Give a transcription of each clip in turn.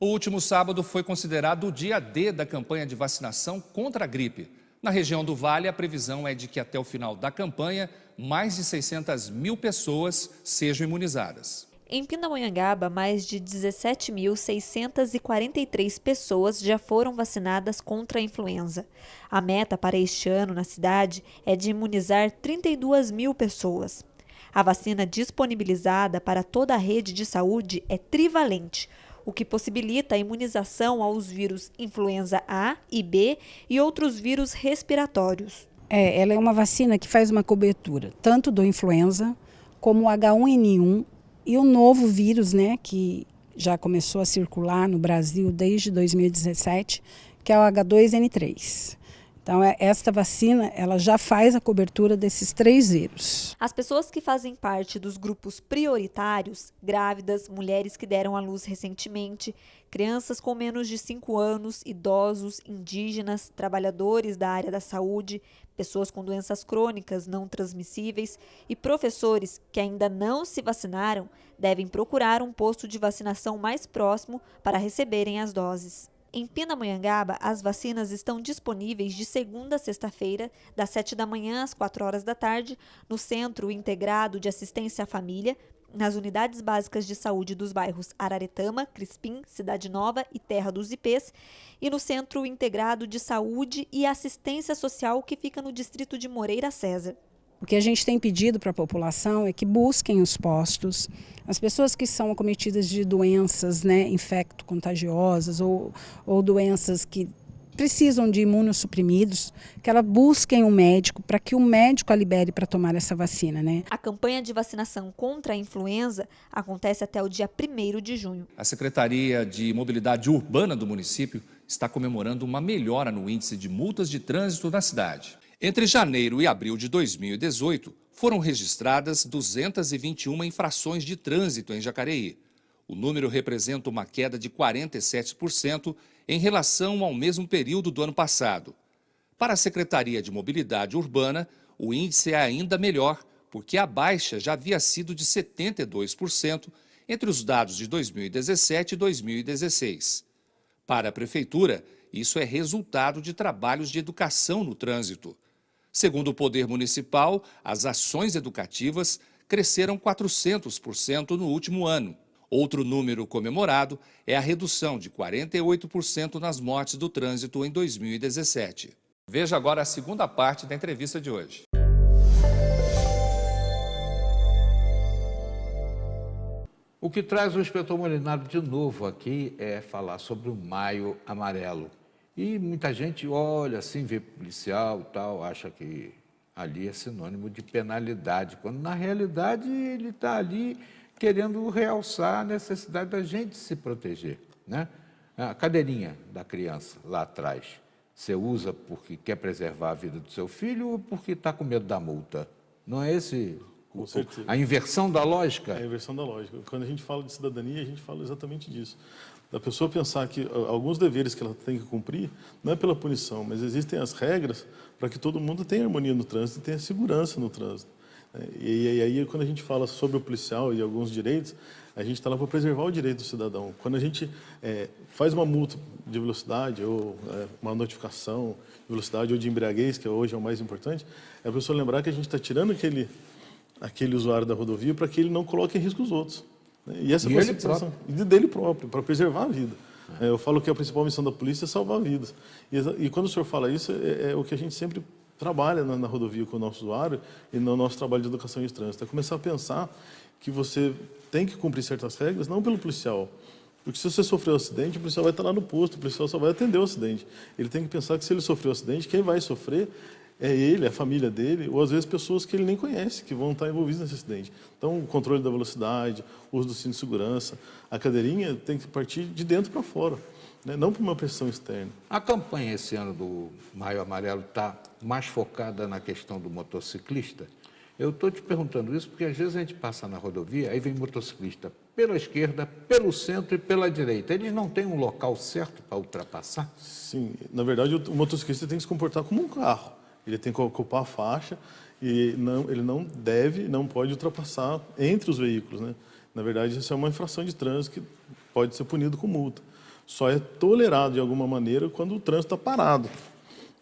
O último sábado foi considerado o dia D da campanha de vacinação contra a gripe. Na região do Vale, a previsão é de que até o final da campanha, mais de 600 mil pessoas sejam imunizadas. Em Pindamonhangaba, mais de 17.643 pessoas já foram vacinadas contra a influenza. A meta para este ano na cidade é de imunizar 32 mil pessoas. A vacina disponibilizada para toda a rede de saúde é trivalente, o que possibilita a imunização aos vírus influenza A e B e outros vírus respiratórios. Ela é uma vacina que faz uma cobertura tanto do influenza como o H1N1 e o novo vírus, né, que já começou a circular no Brasil desde 2017, que é o H2N3. Então, esta vacina ela já faz a cobertura desses 3 vírus. As pessoas que fazem parte dos grupos prioritários, grávidas, mulheres que deram à luz recentemente, crianças com menos de 5 anos, idosos, indígenas, trabalhadores da área da saúde, pessoas com doenças crônicas não transmissíveis e professores que ainda não se vacinaram devem procurar um posto de vacinação mais próximo para receberem as doses. Em Pindamonhangaba, as vacinas estão disponíveis de segunda a sexta-feira, das 7 da manhã às 4 horas da tarde, no Centro Integrado de Assistência à Família, nas unidades básicas de saúde dos bairros Araretama, Crispim, Cidade Nova e Terra dos Ipês, e no Centro Integrado de Saúde e Assistência Social, que fica no distrito de Moreira César. O que a gente tem pedido para a população é que busquem os postos. As pessoas que são acometidas de doenças, né, infecto-contagiosas ou doenças que precisam de imunossuprimidos, que elas busquem um médico para que o médico a libere para tomar essa vacina, né? A campanha de vacinação contra a influenza acontece até o dia 1º de junho. A Secretaria de Mobilidade Urbana do município está comemorando uma melhora no índice de multas de trânsito na cidade. Entre janeiro e abril de 2018, foram registradas 221 infrações de trânsito em Jacareí. O número representa uma queda de 47% em relação ao mesmo período do ano passado. Para a Secretaria de Mobilidade Urbana, o índice é ainda melhor, porque a baixa já havia sido de 72% entre os dados de 2017 e 2016. Para a Prefeitura, isso é resultado de trabalhos de educação no trânsito. Segundo o Poder Municipal, as ações educativas cresceram 400% no último ano. Outro número comemorado é a redução de 48% nas mortes do trânsito em 2017. Veja agora a segunda parte da entrevista de hoje. O que traz o inspetor Molinaro de novo aqui é falar sobre o Maio Amarelo. E muita gente olha assim, vê policial e tal, acha que ali é sinônimo de penalidade, quando na realidade ele está ali querendo realçar a necessidade da gente se proteger, né? A cadeirinha da criança lá atrás, você usa porque quer preservar a vida do seu filho ou porque está com medo da multa? Não é esse a inversão da lógica? É a inversão da lógica. Quando a gente fala de cidadania, a gente fala exatamente disso. Da pessoa pensar que alguns deveres que ela tem que cumprir não é pela punição, mas existem as regras para que todo mundo tenha harmonia no trânsito e tenha segurança no trânsito. E aí, quando a gente fala sobre o policial e alguns direitos, a gente está lá para preservar o direito do cidadão. Quando a gente faz uma multa de velocidade ou uma notificação de velocidade ou de embriaguez, que hoje é o mais importante, é a pessoa lembrar que a gente está tirando aquele usuário da rodovia para que ele não coloque em risco os outros. E essa conscientização dele próprio, para preservar a vida. Eu falo que a principal missão da polícia é salvar vidas. E quando o senhor fala isso, é o que a gente sempre trabalha na rodovia com o nosso usuário e no nosso trabalho de educação de trânsito. É começar a pensar que você tem que cumprir certas regras, não pelo policial. Porque se você sofreu um acidente, o policial vai estar lá no posto, o policial só vai atender o acidente. Ele tem que pensar que se ele sofreu um acidente, quem vai sofrer é ele, a família dele, ou às vezes pessoas que ele nem conhece, que vão estar envolvidas nesse acidente. Então, o controle da velocidade, o uso do cinto de segurança, a cadeirinha tem que partir de dentro para fora, né? Não por uma pressão externa. A campanha esse ano do Maio Amarelo está mais focada na questão do motociclista? Eu estou te perguntando isso porque às vezes a gente passa na rodovia, aí vem motociclista pela esquerda, pelo centro e pela direita. Eles não têm um local certo para ultrapassar? Sim, na verdade o motociclista tem que se comportar como um carro. Ele tem que ocupar a faixa e ele não pode ultrapassar entre os veículos, né? Na verdade, isso é uma infração de trânsito que pode ser punido com multa. Só é tolerado de alguma maneira quando o trânsito está parado.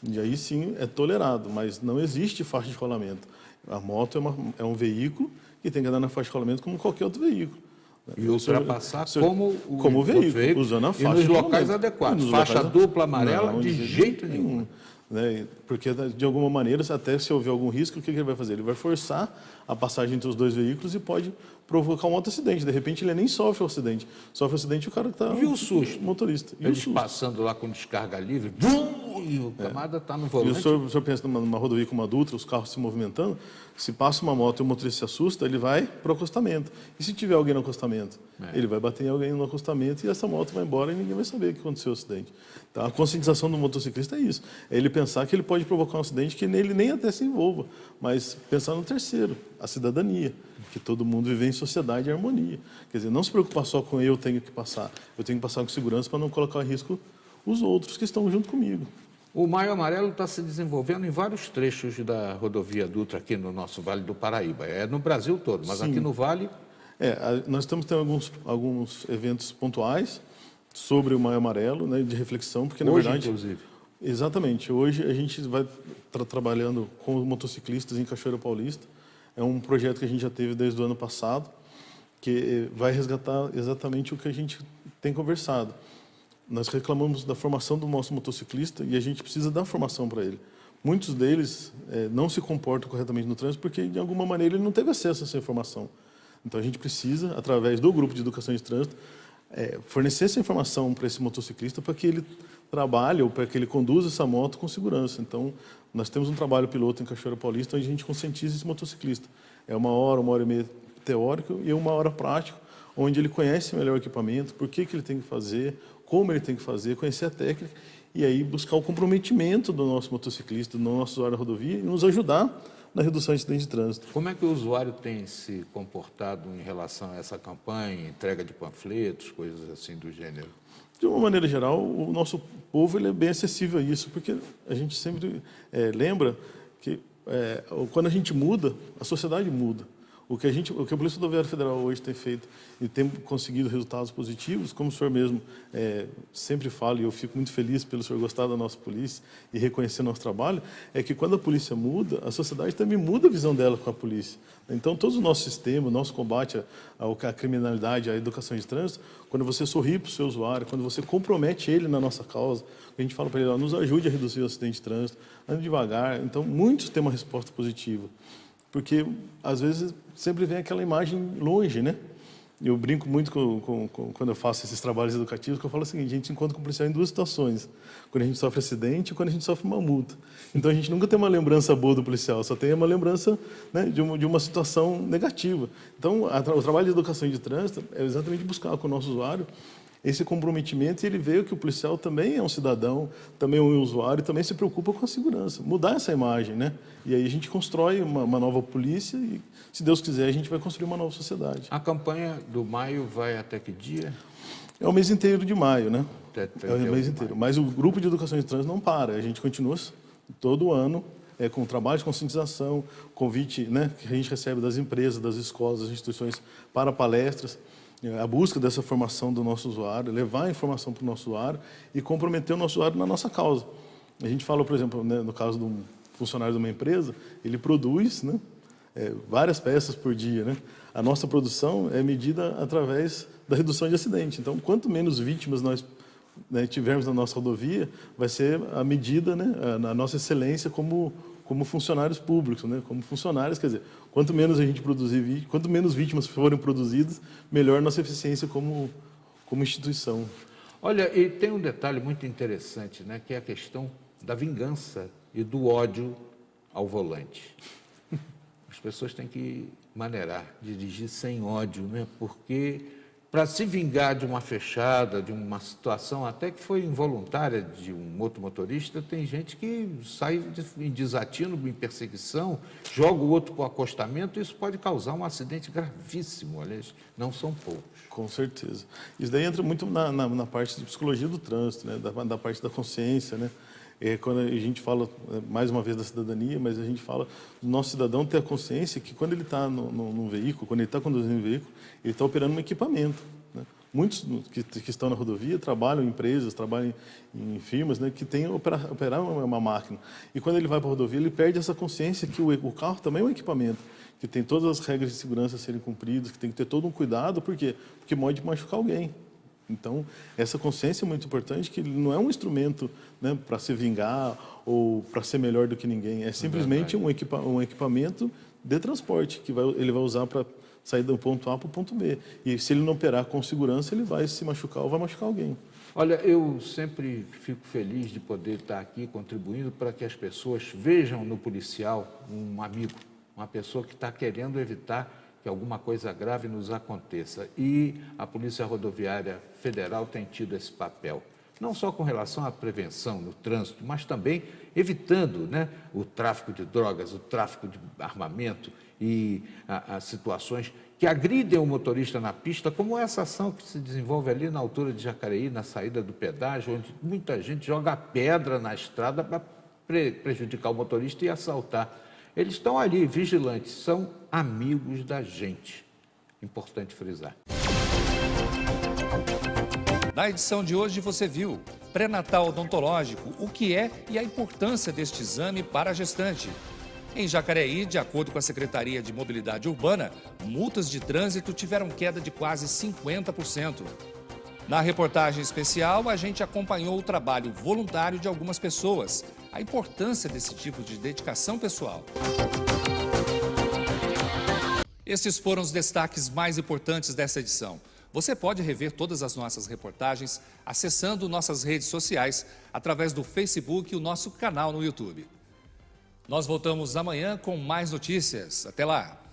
E aí sim é tolerado, mas não existe faixa de rolamento. A moto é um veículo que tem que andar na faixa de rolamento como qualquer outro veículo. E ultrapassar como o veículo, usando a faixa e nos locais adequados. Faixa dupla amarela não, de jeito nenhum. Né? Porque, de alguma maneira, até se houver algum risco, o que ele vai fazer? Ele vai forçar a passagem entre os dois veículos e pode provocar um outro acidente. De repente, ele nem sofre o acidente. Sofre o acidente o cara que está... E o susto? Motorista. E Eles o susto? passando lá com descarga livre, e o camarada está no volante. E o senhor pensa numa rodovia como a Dutra, os carros se movimentando, se passa uma moto e o motorista se assusta, ele vai para o acostamento. E se tiver alguém no acostamento? Ele vai bater em alguém no acostamento e essa moto vai embora e ninguém vai saber que aconteceu o acidente. Então, a conscientização do motociclista é isso. É ele pensar que ele pode provocar um acidente que ele nem até se envolva, mas pensar no terceiro, a cidadania, que todo mundo vive em sociedade e harmonia. Quer dizer, não se preocupar só com eu tenho que passar com segurança para não colocar em risco os outros que estão junto comigo. O Maio Amarelo está se desenvolvendo em vários trechos da rodovia Dutra aqui no nosso Vale do Paraíba. É no Brasil todo, mas aqui no Vale... nós estamos tendo alguns eventos pontuais sobre o Maio Amarelo, né, de reflexão, porque, na verdade... inclusive. Exatamente. Hoje a gente vai trabalhando com os motociclistas em Cachoeira Paulista. É um projeto que a gente já teve desde o ano passado, que vai resgatar exatamente o que a gente tem conversado. Nós reclamamos da formação do nosso motociclista e a gente precisa dar formação para ele. Muitos deles não se comportam corretamente no trânsito porque, de alguma maneira, ele não teve acesso a essa informação. Então, a gente precisa, através do grupo de educação de trânsito, fornecer essa informação para esse motociclista para que ele trabalhe ou para que ele conduza essa moto com segurança. Então, nós temos um trabalho piloto em Cachoeira Paulista onde a gente conscientiza esse motociclista. É 1 hora e meia teórico e 1 hora prático, onde ele conhece melhor o equipamento, por que ele tem que fazer, como ele tem que fazer, conhecer a técnica e aí buscar o comprometimento do nosso motociclista, do nosso usuário da rodovia e nos ajudar na redução de acidentes de trânsito. Como é que o usuário tem se comportado em relação a essa campanha, entrega de panfletos, coisas assim do gênero? De uma maneira geral, o nosso povo ele é bem acessível a isso, porque a gente sempre lembra que quando a gente muda, a sociedade muda. O que a Polícia Rodoviária Federal hoje tem feito e tem conseguido resultados positivos, como o senhor mesmo sempre fala, e eu fico muito feliz pelo senhor gostar da nossa polícia e reconhecer nosso trabalho, é que quando a polícia muda, a sociedade também muda a visão dela com a polícia. Então, todo o nosso sistema, o nosso combate à criminalidade, à educação de trânsito, quando você sorri para o seu usuário, quando você compromete ele na nossa causa, a gente fala para ele, nos ajude a reduzir o acidente de trânsito, ande devagar. Então, muitos têm uma resposta positiva. Porque, às vezes, sempre vem aquela imagem longe, né? Eu brinco muito quando eu faço esses trabalhos educativos, que eu falo o seguinte, a gente encontra com o policial em 2 situações. Quando a gente sofre acidente e quando a gente sofre uma multa. Então, a gente nunca tem uma lembrança boa do policial, só tem uma lembrança, né, de uma situação negativa. Então, o trabalho de educação de trânsito é exatamente buscar com o nosso usuário esse comprometimento e ele vê que o policial também é um cidadão, também é um usuário, também se preocupa com a segurança. Mudar essa imagem, né? E aí a gente constrói uma nova polícia e, se Deus quiser, a gente vai construir uma nova sociedade. A campanha do Maio vai até que dia? É o mês inteiro de maio, né? Até é o mês inteiro. Mas o grupo de educação de trânsito não para. A gente continua todo ano com trabalho de conscientização, convite, né, que a gente recebe das empresas, das escolas, das instituições para palestras. A busca dessa formação do nosso usuário, levar a informação para o nosso usuário e comprometer o nosso usuário na nossa causa. A gente fala, por exemplo, né, no caso de um funcionário de uma empresa, ele produz, né, várias peças por dia. Né? A nossa produção é medida através da redução de acidente. Então, quanto menos vítimas nós tivermos na nossa rodovia, vai ser a medida, né, a nossa excelência como funcionários públicos, né? Como funcionários, quer dizer, quanto menos a gente produzir, quanto menos vítimas forem produzidas, melhor nossa eficiência como instituição. Olha, e tem um detalhe muito interessante, né, que é a questão da vingança e do ódio ao volante. As pessoas têm que maneirar, dirigir sem ódio, né, porque para se vingar de uma fechada, de uma situação até que foi involuntária de um outro motorista, tem gente que sai em desatino, em perseguição, joga o outro para o acostamento, e isso pode causar um acidente gravíssimo, aliás, não são poucos. Com certeza. Isso daí entra muito na parte de psicologia do trânsito, né? da parte da consciência, né? Quando a gente fala, mais uma vez, da cidadania, mas a gente fala do nosso cidadão ter a consciência que quando ele está no veículo, quando ele está conduzindo um veículo, ele está operando um equipamento. Né? muitos que estão na rodovia trabalham em empresas, trabalham em firmas, né, que tem operar uma máquina. E quando ele vai para a rodovia, ele perde essa consciência que o carro também é um equipamento, que tem todas as regras de segurança a serem cumpridas, que tem que ter todo um cuidado, por quê? Porque pode machucar alguém. Então, essa consciência é muito importante, que ele não é um instrumento, né, para se vingar ou para ser melhor do que ninguém. É simplesmente um equipamento de transporte que ele vai usar para sair do ponto A para o ponto B. E se ele não operar com segurança, ele vai se machucar ou vai machucar alguém. Olha, eu sempre fico feliz de poder estar aqui contribuindo para que as pessoas vejam no policial um amigo, uma pessoa que está querendo evitar que alguma coisa grave nos aconteça. E a Polícia Rodoviária Federal tem tido esse papel, não só com relação à prevenção no trânsito, mas também evitando, né, o tráfico de drogas, o tráfico de armamento e as situações que agridem o motorista na pista, como essa ação que se desenvolve ali na altura de Jacareí, na saída do pedágio, onde muita gente joga pedra na estrada para prejudicar o motorista e assaltar. Eles estão ali, vigilantes, são amigos da gente. Importante frisar. Na edição de hoje você viu pré-natal odontológico, o que é e a importância deste exame para a gestante. Em Jacareí, de acordo com a Secretaria de Mobilidade Urbana, multas de trânsito tiveram queda de quase 50%. Na reportagem especial, a gente acompanhou o trabalho voluntário de algumas pessoas, a importância desse tipo de dedicação pessoal. Estes foram os destaques mais importantes dessa edição. Você pode rever todas as nossas reportagens acessando nossas redes sociais, através do Facebook e o nosso canal no YouTube. Nós voltamos amanhã com mais notícias. Até lá!